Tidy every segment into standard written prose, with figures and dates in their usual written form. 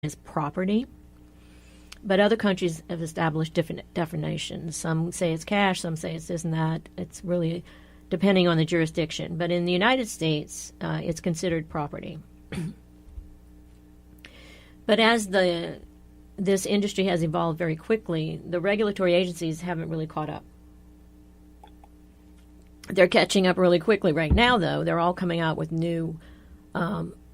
as property. But other countries have established different definitions. Some say it's cash, some say it's this and that. It's really depending on the jurisdiction. But in the United States, it's considered property. But as this industry has evolved very quickly, the regulatory agencies haven't really caught up. They're catching up really quickly right now, though. They're all coming out with new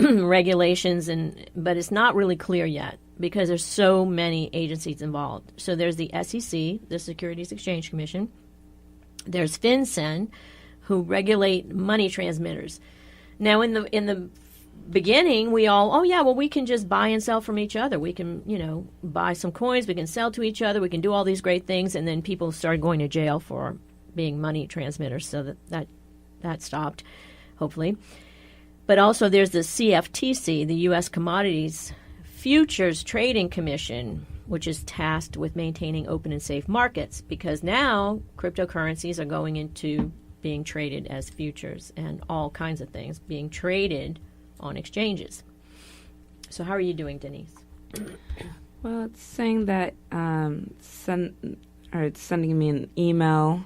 regulations, but it's not really clear yet because there's so many agencies involved. So there's the SEC, the Securities Exchange Commission. There's FinCEN, who regulate money transmitters. Now, in the beginning, we all, we can just buy and sell from each other. We can, buy some coins. We can sell to each other. We can do all these great things. And then people started going to jail for being money transmitters, so that stopped, hopefully. But also there's the CFTC, the U.S. Commodities Futures Trading Commission, which is tasked with maintaining open and safe markets, because now cryptocurrencies are going into being traded as futures and all kinds of things being traded on exchanges. So how are you doing, Danise? Well, it's saying that it's sending me an email.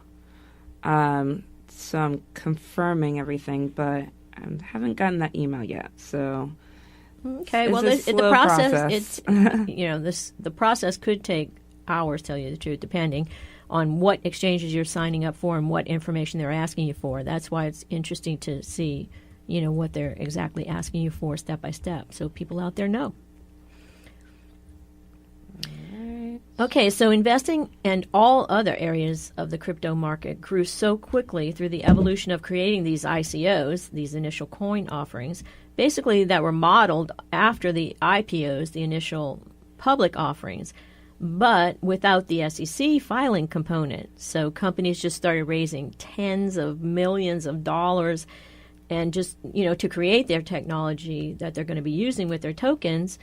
So I'm confirming everything, but I haven't gotten that email yet. So okay, well, the process. It's the process could take hours. Tell you the truth, depending on what exchanges you're signing up for and what information they're asking you for. That's why it's interesting to see, what they're exactly asking you for step by step, so people out there know. Okay, so investing and all other areas of the crypto market grew so quickly through the evolution of creating these ICOs, these initial coin offerings, basically that were modeled after the IPOs, the initial public offerings, but without the SEC filing component. So companies just started raising tens of millions of dollars and just, to create their technology that they're going to be using with their tokens,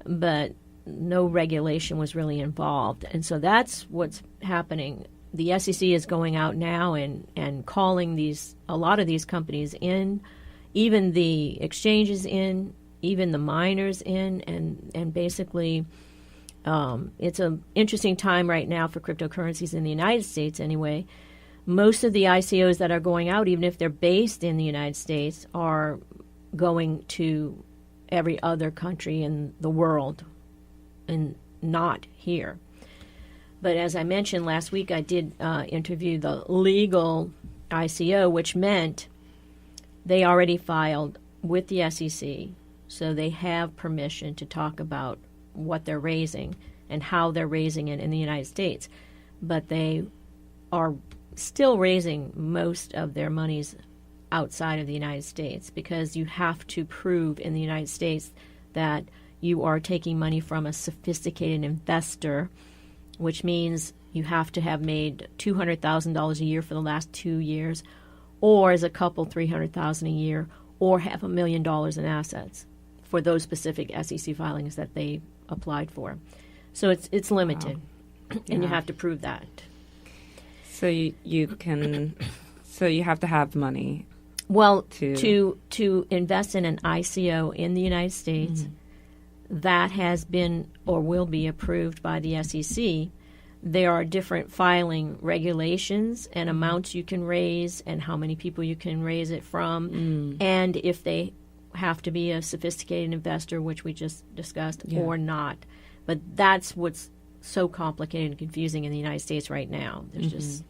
but no regulation was really involved. And so that's what's happening. The SEC is going out now and calling a lot of these companies in, even the exchanges in, even the miners in, and basically it's an interesting time right now for cryptocurrencies in the United States anyway. Most of the ICOs that are going out, even if they're based in the United States, are going to every other country in the world and not here. But as I mentioned last week, I did interview the legal ICO, which meant they already filed with the SEC, so they have permission to talk about what they're raising and how they're raising it in the United States. But they are still raising most of their monies outside of the United States, because you have to prove in the United States that you are taking money from a sophisticated investor, which means you have to have made $200,000 a year for the last 2 years, or as a couple $300,000 a year, or have $1 million in assets for those specific SEC filings that they applied for. So it's limited, wow. And you have to prove that. So you have to have money. Well, to invest in an ICO in the United States. Mm-hmm. That has been or will be approved by the SEC. There are different filing regulations and amounts you can raise and how many people you can raise it from, and if they have to be a sophisticated investor, which we just discussed, or not. But that's what's so complicated and confusing in the United States right now. There's just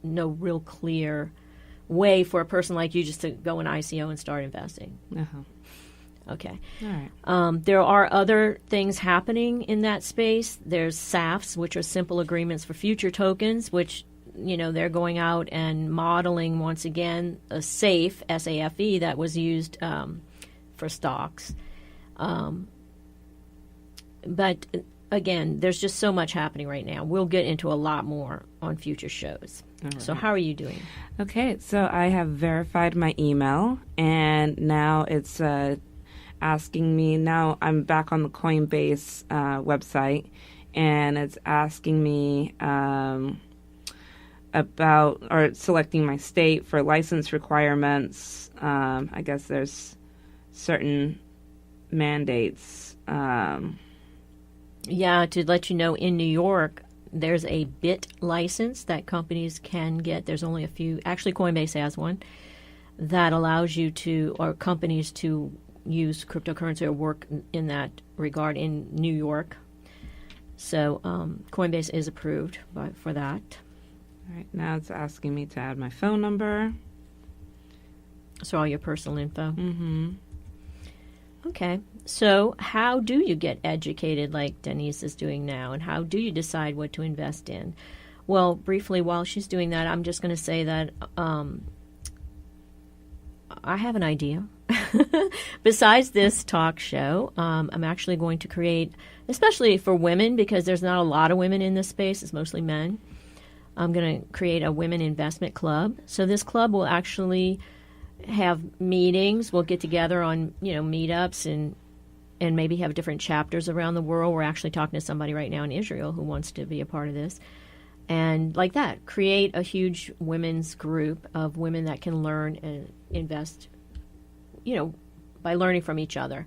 no real clear way for a person like you just to go in ICO and start investing. Uh-huh. Okay. All right. There are other things happening in that space. There's SAFs, which are simple agreements for future tokens, which, they're going out and modeling, once again, a SAFE, S-A-F-E, that was used for stocks. But, again, there's just so much happening right now. We'll get into a lot more on future shows. Right. So how are you doing? Okay, so I have verified my email, and now it's asking me, now I'm back on the Coinbase website, and it's asking me about, or selecting my state for license requirements. I guess there's certain mandates. Yeah, to let you know, in New York, there's a BIT license that companies can get. There's only a few. Actually, Coinbase has one that allows you to, or companies to use cryptocurrency or work in that regard in New York. So Coinbase is approved for that. All right, now it's asking me to add my phone number. So all your personal info. Mm-hmm. Okay. So how do you get educated like Danise is doing now, and how do you decide what to invest in? Well, briefly, while she's doing that, I'm just going to say that I have an idea. Besides this talk show, I'm actually going to create, especially for women, because there's not a lot of women in this space, it's mostly men. I'm going to create a women investment club. So this club will actually have meetings. We'll get together on, meetups and maybe have different chapters around the world. We're actually talking to somebody right now in Israel who wants to be a part of this. And like that, create a huge women's group of women that can learn and invest, by learning from each other.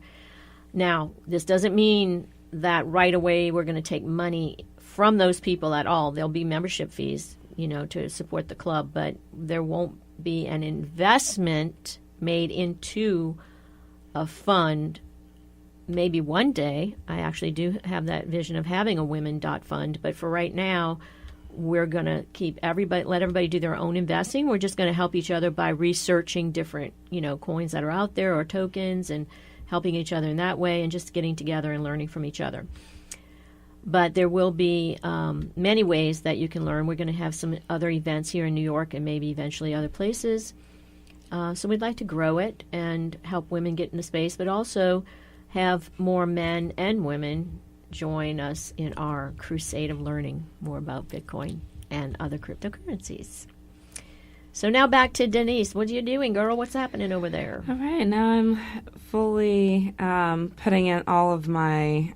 Now, this doesn't mean that right away we're going to take money from those people at all. There'll be membership fees, to support the club, but there won't be an investment made into a fund. Maybe one day. I actually do have that vision of having a women fund, but for right now, we're going to let everybody do their own investing. We're just going to help each other by researching different, coins that are out there or tokens, and helping each other in that way, and just getting together and learning from each other. But there will be many ways that you can learn. We're going to have some other events here in New York and maybe eventually other places. So we'd like to grow it and help women get in the space, but also have more men and women join us in our crusade of learning more about Bitcoin and other cryptocurrencies. So now back to Danise. What are you doing, girl? What's happening over there? All right, now I'm fully putting in all of my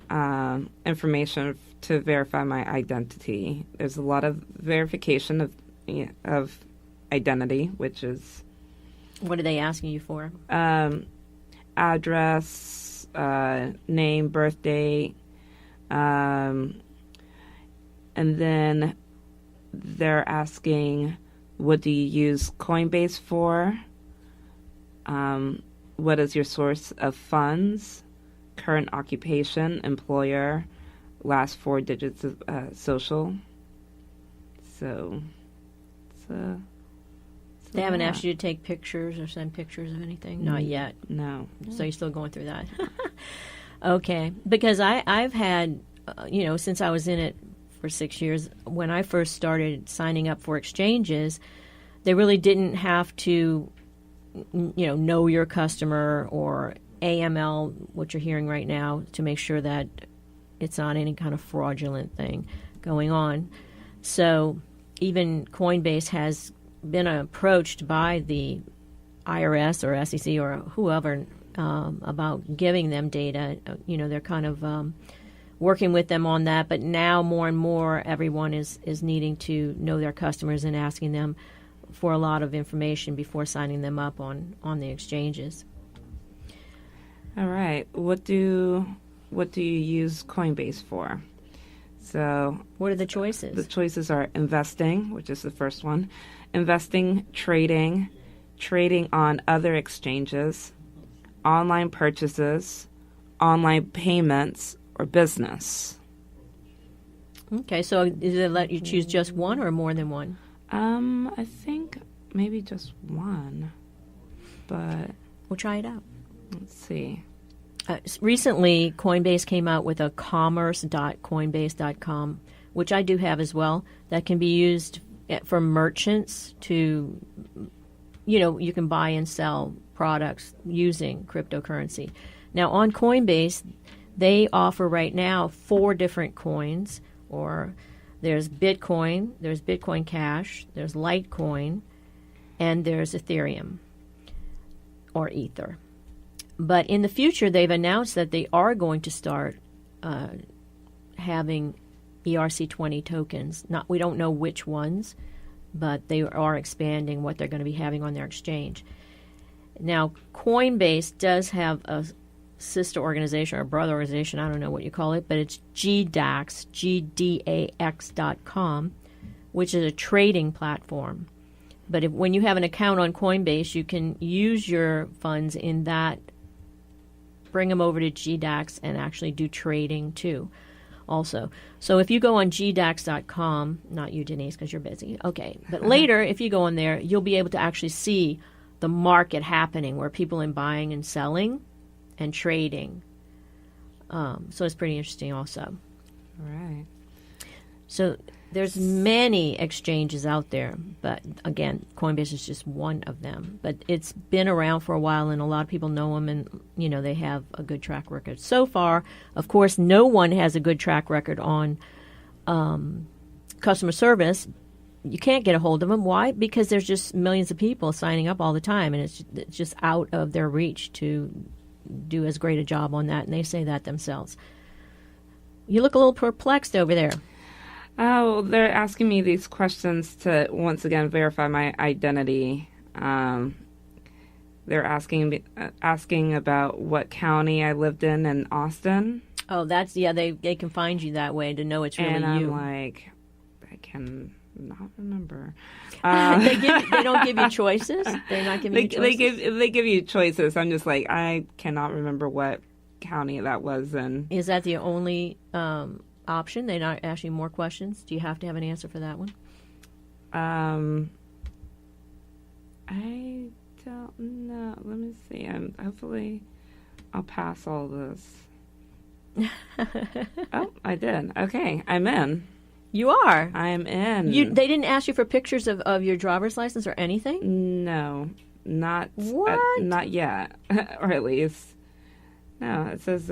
information to verify my identity. There's a lot of verification of identity, which is... What are they asking you for? Address, name, birth date, and then they're asking, what do you use Coinbase for? What is your source of funds? Current occupation, employer, last 4 digits of social. So, they haven't asked you to take pictures or send pictures of anything? Not yet. No. So you're still going through that. Okay. Because I've had, since I was in it for 6 years, when I first started signing up for exchanges, they really didn't have to, know your customer or AML, what you're hearing right now, to make sure that it's not any kind of fraudulent thing going on. So even Coinbase has been approached by the IRS or SEC or whoever about giving them data. They're kind of working with them on that, but now more and more everyone is needing to know their customers and asking them for a lot of information before signing them up on the exchanges. All right. What do you use Coinbase for? So what are the choices? The choices are investing, which is the first one. Investing, trading on other exchanges, online purchases, online payments, or business. Okay, so does it let you choose just one or more than one? I think maybe just one, but we'll try it out. Let's see. Recently, Coinbase came out with a commerce.coinbase.com, which I do have as well, that can be used for merchants to, you can buy and sell products using cryptocurrency. Now, on Coinbase, they offer right now 4 different coins, or there's Bitcoin, there's Bitcoin Cash, there's Litecoin, and there's Ethereum, or Ether. But in the future, they've announced that they are going to start having ERC20 tokens. We don't know which ones, but they are expanding what they're going to be having on their exchange. Now, Coinbase does have a sister organization or brother organization, I don't know what you call it, but it's GDAX, GDAX.com, which is a trading platform. But when you have an account on Coinbase, you can use your funds in that, bring them over to GDAX and actually do trading too also. So if you go on GDAX.com, not you, Denise, because you're busy. Okay. But later, if you go on there, you'll be able to actually see the market happening where people are buying and selling and trading. So it's pretty interesting also. All right. So there's many exchanges out there, but again, Coinbase is just one of them. But it's been around for a while, and a lot of people know them, and they have a good track record. So far, of course, no one has a good track record on customer service. You can't get a hold of them. Why? Because there's just millions of people signing up all the time, and it's just out of their reach to do as great a job on that, and they say that themselves. You look a little perplexed over there. Oh, they're asking me these questions to, once again, verify my identity. They're asking about what county I lived in Austin. Oh, they can find you that way to know it's really you. And I'm like, I can not remember. They don't give you choices? They're not giving you choices? They give you choices. I'm just like, I cannot remember what county that was in. Is that the only option? They not ask you more questions? Do you have to have an answer for that one? I don't know. Let me see. Hopefully I'll pass all this. Oh, I did. Okay, I'm in. You are? I'm in. They didn't ask you for pictures of your driver's license or anything? No. Not what? Not yet. Or at least. No, it says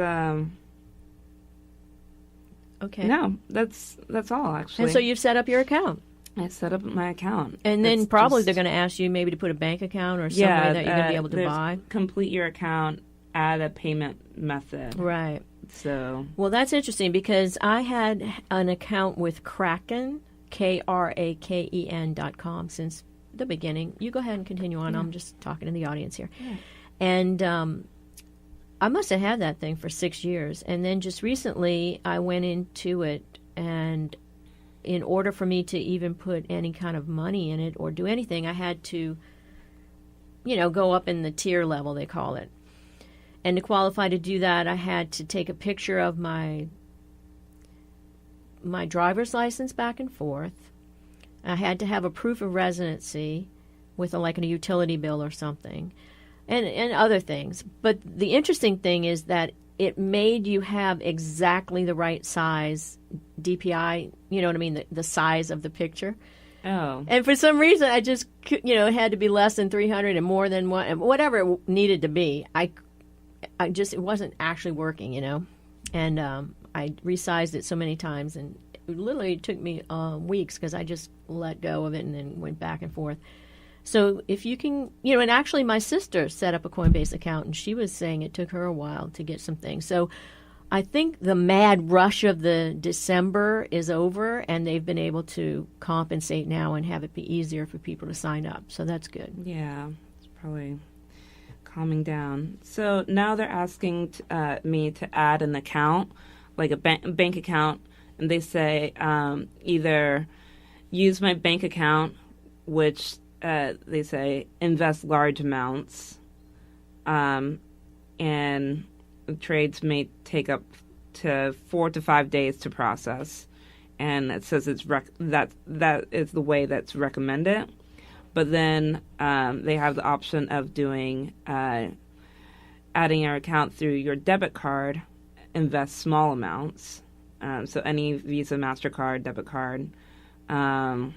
okay. No, that's all actually. And so you've set up your account. I set up my account. And then probably they're going to ask you maybe to put a bank account or some way that you're going to be able to buy. Complete your account, add a payment method. Right. So. Well, that's interesting because I had an account with Kraken, KRAKEN.com since the beginning. You go ahead and continue on. Yeah. I'm just talking to the audience here. Yeah. And I must have had that thing for 6 years. And then just recently I went into it, and in order for me to even put any kind of money in it or do anything, I had to, go up in the tier level, they call it. And to qualify to do that, I had to take a picture of my driver's license back and forth. I had to have a proof of residency with a utility bill or something, and other things. But the interesting thing is that it made you have exactly the right size DPI, you know what I mean, the size of the picture. Oh. And for some reason, I just, it had to be less than 300 and more than one, whatever it needed to be. It wasn't actually working, and I resized it so many times, and it literally took me weeks because I just let go of it and then went back and forth. So if you can, and actually my sister set up a Coinbase account, and she was saying it took her a while to get some things. So I think the mad rush of the December is over, and they've been able to compensate now and have it be easier for people to sign up. So that's good. Yeah, it's probably calming down. So now they're asking me to add an account, like a bank account, and they say either use my bank account, which they say invest large amounts, and trades may take up to 4 to 5 days to process, and it says that is the way that's recommended. But then they have the option of doing adding your account through your debit card, invest small amounts. So any Visa, MasterCard, debit card. And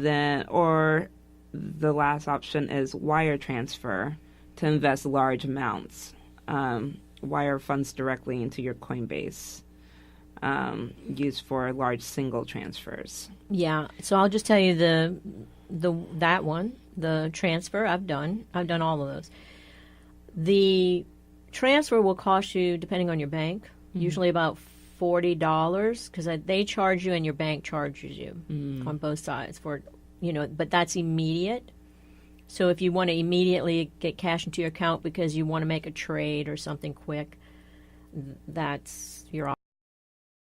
then, or the last option is wire transfer to invest large amounts. Wire funds directly into your Coinbase, used for large single transfers. Yeah. So I'll just tell you that one, the transfer, I've done all of those. The transfer will cost you, depending on your bank, usually about $40 because they charge you and your bank charges you on both sides for, but that's immediate. So if you want to immediately get cash into your account because you want to make a trade or something quick, that's your option.